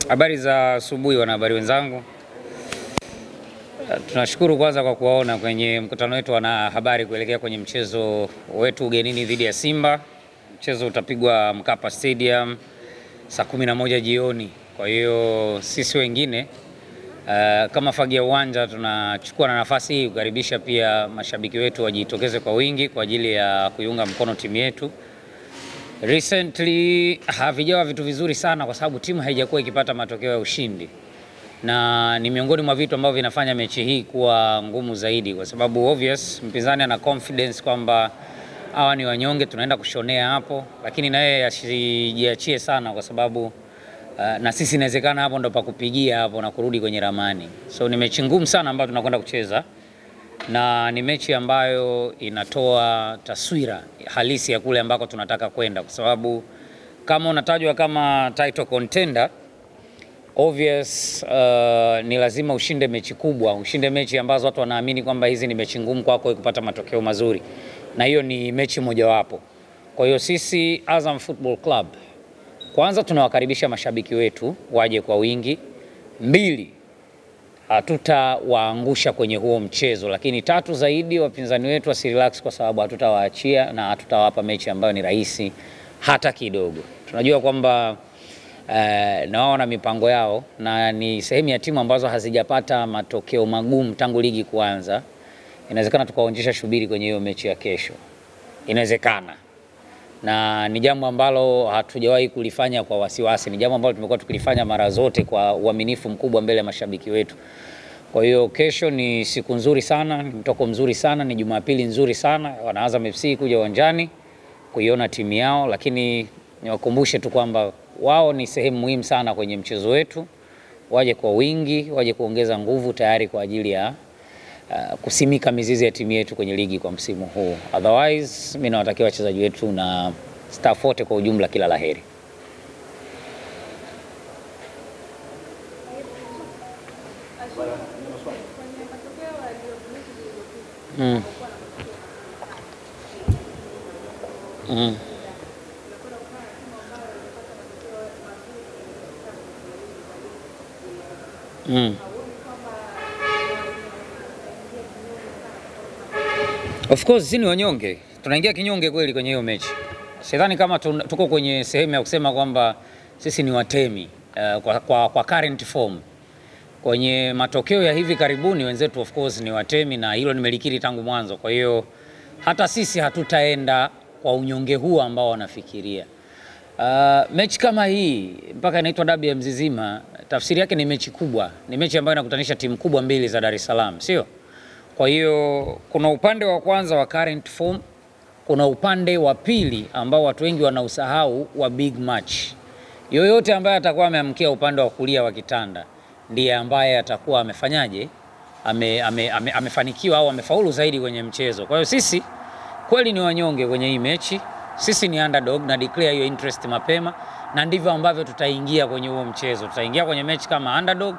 Habari za asubuhi wanahabari wenzangu. Tunashukuru kwanza kwa kuwaona kwenye mkutano wetu wa habari kuelekea kwenye mchezo wetu ugenini dhidi ya Simba. Mchezo utapigwa Mkapa Stadium saa 11 jioni. Kwa hiyo sisi wengine kama Fagia Uwanja tunachukua na nafasi hii kukaribisha pia mashabiki wetu wajitokeze kwa wingi kwa ajili ya kuiunga mkono timu yetu. Recently havijawa vitu vizuri sana kwa sababu timu haijakuwa ikipata matokeo ya ushindi. Na ni miongoni mwa vitu ambavyo vinafanya mechi hii kuwa ngumu zaidi kwa sababu obvious mpinzani ana confidence kwamba hawa ni wanyonge, tunaenda kushonea hapo, lakini na yeye asijiachie sana kwa sababu na sisi inawezekana hapo ndo pa kupigia hapo na kurudi kwenye ramani. So ni mechi ngumu sana ambayo tunakwenda kucheza na ni mechi ambayo inatoa taswira halisi ya kule ambako tunataka kwenda kwa sababu kama unatajwa kama title contender obvious ni lazima ushinde mechi kubwa, ushinde mechi ambazo watu wanaamini kwamba hizi ni mechi ngumu kwako kupata matokeo mazuri, na hiyo ni mechi mojawapo. Kwa hiyo sisi Azam Football Club kwanza tunawakaribisha mashabiki wetu waje kwa wingi. 2, hatutawaangusha kwenye huo mchezo, lakini 3 zaidi wapinzani wetu wasirelax kwa sababu hatutawaachia na hatutawapa mechi ambayo ni rahisi hata kidogo. Tunajua kwamba na wao na mipango yao na ni sehemu ya timu ambazo hazijapata matokeo magumu tangu ligi kuanza. Inawezekana tukaonyesha shubiri kwenye hiyo mechi ya kesho. Inawezekana. Na ni jambo ambalo hatujawahi kulifanya kwa wasiwasi, ni jambo ambalo tumekuwa tukilifanya mara zote kwa uaminifu mkubwa mbele ya mashabiki wetu. Kwa hiyo kesho ni siku nzuri sana, ni mtoko mzuri sana, ni Jumapili nzuri sana. Wana Azam FC kuja uwanjani kuiona timu yao, lakini niwakumbushe tu kwamba wao ni sehemu muhimu sana kwenye mchezo wetu. Waje kwa wingi, waje kuongeza nguvu tayari kwa ajili ya kusimika mizizi ya timu yetu kwenye ligi kwa msimu huu. Otherwise, mimi nawatakia wachezaji wetu na staff wote kwa ujumla kila laheri. Of course sisi ni wanyonge. Tunaingia kinyonge kweli kwenye hiyo mechi. Sidhani kama tuko kwenye sehemu ya kusema kwamba sisi ni watemi kwa current form. Kwenye matokeo ya hivi karibuni wenzetu of course ni watemi na hilo nimelikiri tangu mwanzo. Kwa hiyo hata sisi hatutaenda kwa unyonge huu ambao wanafikiria. Mechi kama hii mpaka inaitwa dabi ya Mzizima, tafsiri yake ni mechi kubwa. Ni mechi ambayo inakutanisha timu kubwa mbili za Dar es Salaam, sio? Kwa hiyo kuna upande wa kwanza wa current form, kuna upande wa pili ambao watu wengi wanausahau wa big match. Yoyote ambaye atakuwa ameamkia upande wa kulia wa kitanda ndiye ambaye atakuwa amefanyaje, amefanikiwa au amefaulu zaidi kwenye mchezo. Kwa hiyo sisi kweli ni wanyonge kwenye hii mechi. Sisi ni underdog na declare your interest mapema, na ndivyo ambavyo tutaingia kwenye huo mchezo. Tutaingia kwenye mechi kama underdog.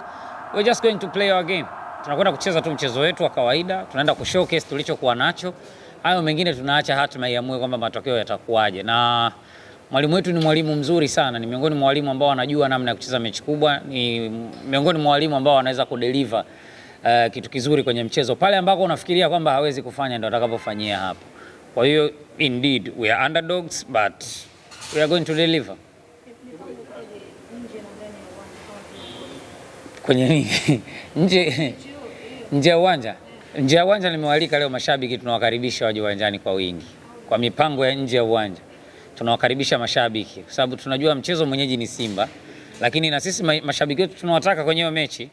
We're just going to play our game. Tunakwenda kucheza tu mchezo wetu wa kawaida, tunaenda kushowcase tulichokuwa nacho. Hayo mengine tunaacha hatima iamue kwamba matokeo yatakuwaje. Na mwalimu wetu ni mwalimu mzuri sana, ni miongoni mwa walimu ambao wanajua namna ya kucheza mechi kubwa, ni miongoni mwa walimu ambao wanaweza kudeliver kitu kizuri kwenye mchezo. Pale ambako unafikiria kwamba hawezi kufanya ndio atakapofanyia hapo. Kwa hiyo indeed we are underdogs but we are going to deliver. Kwenye nini? Nje ya uwanja. Nje ya uwanja nimewalika leo mashabiki, tunawakaribisha waje uwanjani kwa wingi. Kwa mipango ya nje ya uwanja tunawakaribisha mashabiki kwa sababu tunajua mchezo mwenyeji ni Simba, lakini na sisi mashabiki wetu tunawataka kwenye hiyo mechi.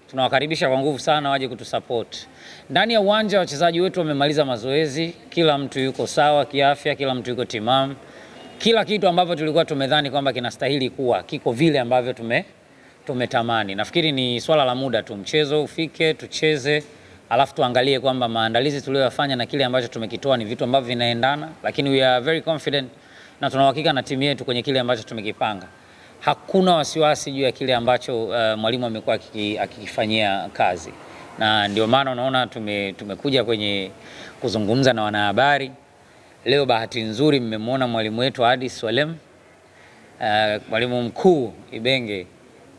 Tunawakaribisha kwa nguvu sana waje kutusupport. Ndani ya uwanja wachezaji wetu wamemaliza mazoezi, kila mtu yuko sawa kiafya, kila mtu yuko timamu. Kila kitu ambavyo tulikuwa tumedhani kwamba kinastahili kuwa kiko vile ambavyo tumetamani. Nafikiri ni swala la muda tu, mchezo ufike, tucheze, alafu tuangalie kwamba maandalizi tuliyofanya na kile ambacho tumekitoa ni vitu ambavyo vinaendana, lakini we are very confident na tunauhakika na timu yetu kwenye kile ambacho tumekipanga. Hakuna wasiwasi juu ya kile ambacho mwalimu amekuwa akikifanyia kazi. Na ndio maana unaona tumekuja kwenye kuzungumza na wanahabari. Leo bahati nzuri mmemwona mwalimu wetu Hadi Swalem, mwalimu mkuu Ibenge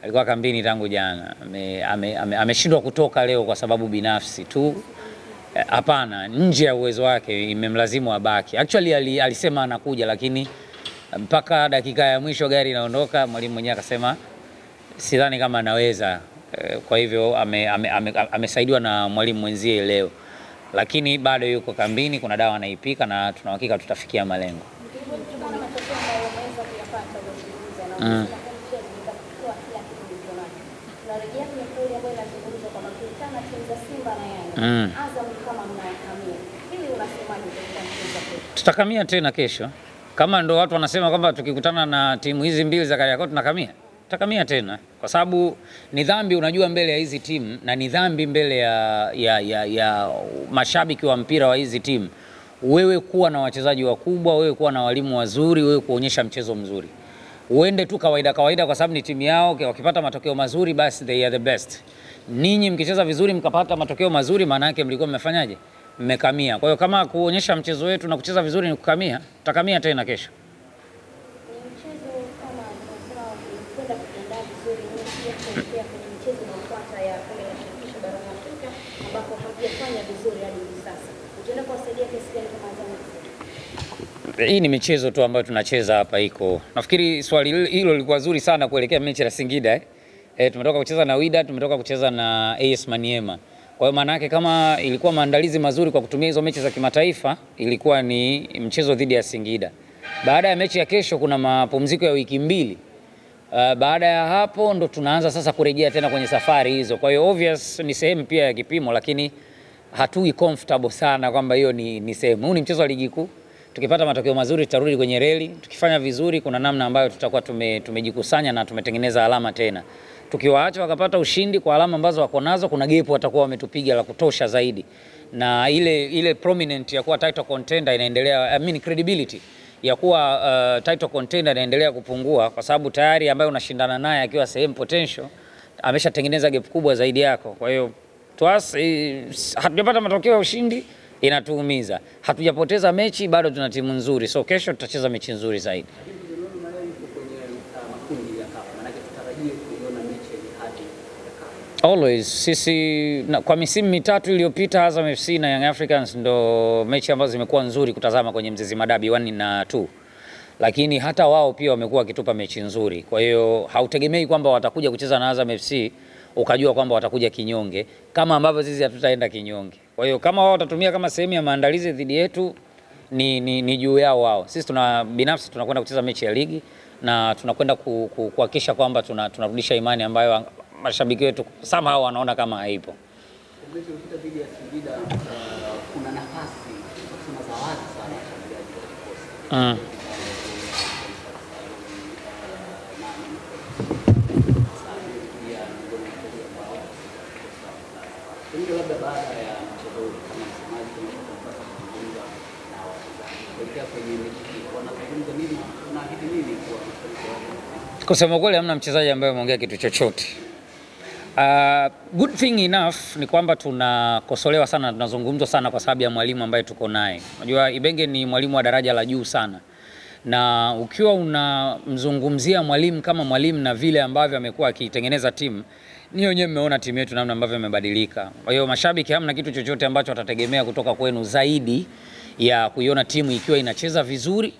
alikuwa kambini tangu jana. Ameshindwa kutoka leo kwa sababu binafsi tu. Hapana, nje ya uwezo wake imemlazimu abaki. Actually alisema anakuja, lakini mpaka dakika ya mwisho gari inaondoka, mwalimu mwenyewe akasema sidhani kama anaweza. Kwa hivyo amesaidiwa na mwalimu mwenzie leo, lakini bado yuko kambini, kuna dawa anaipika na tuna hakika tutafikia malengo. Tutakamia tena kesho. Kama ndo watu wanasema kwamba tukikutana na timu hizi mbili za Kariakoo tunakamia, tutakamia tena, kwa sababu ni dhambi, unajua, mbele ya hizi timu, na ni dhambi mbele ya mashabiki wa mpira wa hizi timu, wewe kuwa na wachezaji wakubwa, wewe kuwa na walimu wazuri, wewe kuonyesha mchezo mzuri. Uende tu kawaida kwa sababu ni timu yao, wakipata matokeo mazuri basi they are the best. Ninyi mkicheza vizuri mkapata matokeo mazuri, maana yake mlikuwa mmefanyaje? Mmekamia. Kwa hiyo kama kuonyesha mchezo wetu na kucheza vizuri ni kukamia, tutakamia tena kesho. Mchezo kama tunasema kwenda kujiandaa vizuri kuelekea kwenye mchezo unaofuata ya kombe la shirikisho barani Afrika ambapo hamjafanya vizuri hadi hivi sasa. Utaenda kuwasaidia kiasi gani kama Azam? Hii ni michezo tu ambayo tunacheza hapa iko. Nafikiri swali hilo lilikuwa zuri sana kuelekea mechi ya Singida. Tumetoka kucheza na Wydad, tumetoka kucheza na AS Maniema. Kwa hiyo maana yake kama ilikuwa maandalizi mazuri kwa kutumia hizo mechi za kimataifa, ilikuwa ni mchezo dhidi ya Singida. Baada ya mechi ya kesho kuna mapumziko ya wiki mbili. Baada ya hapo ndo tunaanza sasa kurejea tena kwenye safari hizo. Kwa hiyo obvious ni sehemu pia ya kipimo, lakini hatui comfortable sana kwamba hiyo ni sehemu. Huu ni mchezo wa ligi kuu. Tukipata matokeo mazuri tutarudi kwenye reli. Tukifanya vizuri kuna namna ambayo tutakuwa tumejikusanya na tumetengeneza alama tena. Tukiwaacha wakapata ushindi kwa alama ambazo wako nazo, kuna gap watakuwa wametupiga la kutosha zaidi. Na ile prominent ya kuwa title contender inaendelea, credibility ya kuwa title contender inaendelea kupungua, kwa sababu tayari ambaye unashindana naye akiwa sehemu potential ameshatengeneza gap kubwa zaidi yako. Kwa hiyo hatujapata matokeo ya ushindi, inatuumiza. Hatujapoteza mechi, bado tuna timu nzuri. So kesho tutacheza mechi nzuri zaidi. Always sisi kwa misimu mitatu iliyopita Azam FC na Young Africans ndo mechi ambazo zimekuwa nzuri kutazama kwenye Mzizima Derby 1 na 2. Lakini hata wao pia wamekuwa wakitupa mechi nzuri. Kwa hiyo hautegemei kwamba watakuja kucheza na Azam FC ukajua kwamba watakuja kinyonge, kama ambavyo sisi hatutaenda kinyonge. Kwa hiyo kama wao watatumia kama sehemu ya maandalizi dhidi yetu, ni juu yao wao. Sisi binafsi tunakwenda kucheza mechi ya ligi na tunakwenda kuhakikisha kwamba tunarudisha imani ambayo mashabiki wetu somehow wanaona kama haipo. Mechi iliyopita dhidi ya Singida kuna nafasi kusema za wazi sana washambuliaji wa kikosi. Labda baada ya mchezo huu kama msemaji tunapata kuzungumza na wachezaji kuelekea kwenye mechi hii, wanazungumza nini, tunaahidi nini kwa mashabiki? Kusema kweli hamna mchezaji ambaye ameongea kitu chochote. Good thing enough ni kwamba tunakosolewa sana, tunazungumzwa sana kwa sababu ya mwalimu ambaye tuko naye. Unajua Ibenge ni mwalimu wa daraja la juu sana. Na ukiwa unamzungumzia mwalimu kama mwalimu na vile ambavyo amekuwa akitengeneza timu, ni wenyewe mmeona timu yetu namna ambavyo imebadilika. Kwa hiyo mashabiki hamna kitu chochote ambacho watategemea kutoka kwenu zaidi ya kuiona timu ikiwa inacheza vizuri,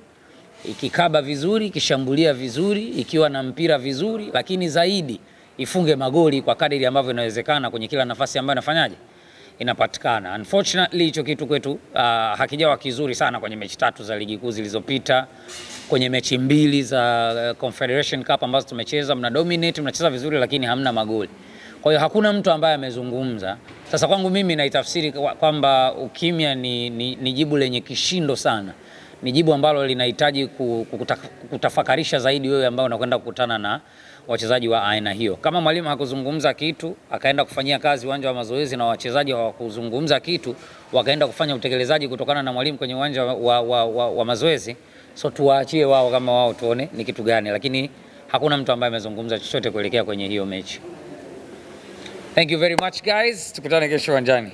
ikikaba vizuri, ikishambulia vizuri, ikiwa na mpira vizuri, lakini zaidi ifunge magoli kwa kadiri ambavyo inawezekana kwenye kila nafasi ambayo inafanyaje inapatikana. Unfortunately hicho kitu kwetu hakijawa kizuri sana kwenye mechi 3 za ligi kuu zilizopita. Kwenye mechi 2 za Confederation Cup ambazo tumecheza, mna dominate, mnacheza vizuri lakini hamna magoli. Kwa hiyo hakuna mtu ambaye amezungumza. Sasa kwangu mimi naitafsiri kwamba ukimya ni jibu lenye kishindo sana. Ni jibu ambalo linahitaji kutafakarisha zaidi wewe ambao unakwenda kukutana na wachezaji wa aina hiyo. Kama mwalimu hakuzungumza kitu, akaenda kufanyia kazi uwanja wa mazoezi na wachezaji hawakuzungumza kitu, wakaenda kufanya utekelezaji kutokana na mwalimu kwenye uwanja wa mazoezi, so tuwaachie wao kama wao tuone ni kitu gani, lakini hakuna mtu ambaye amezungumza chochote kuelekea kwenye hiyo mechi. Thank you very much guys. Tukutane kesho uwanjani.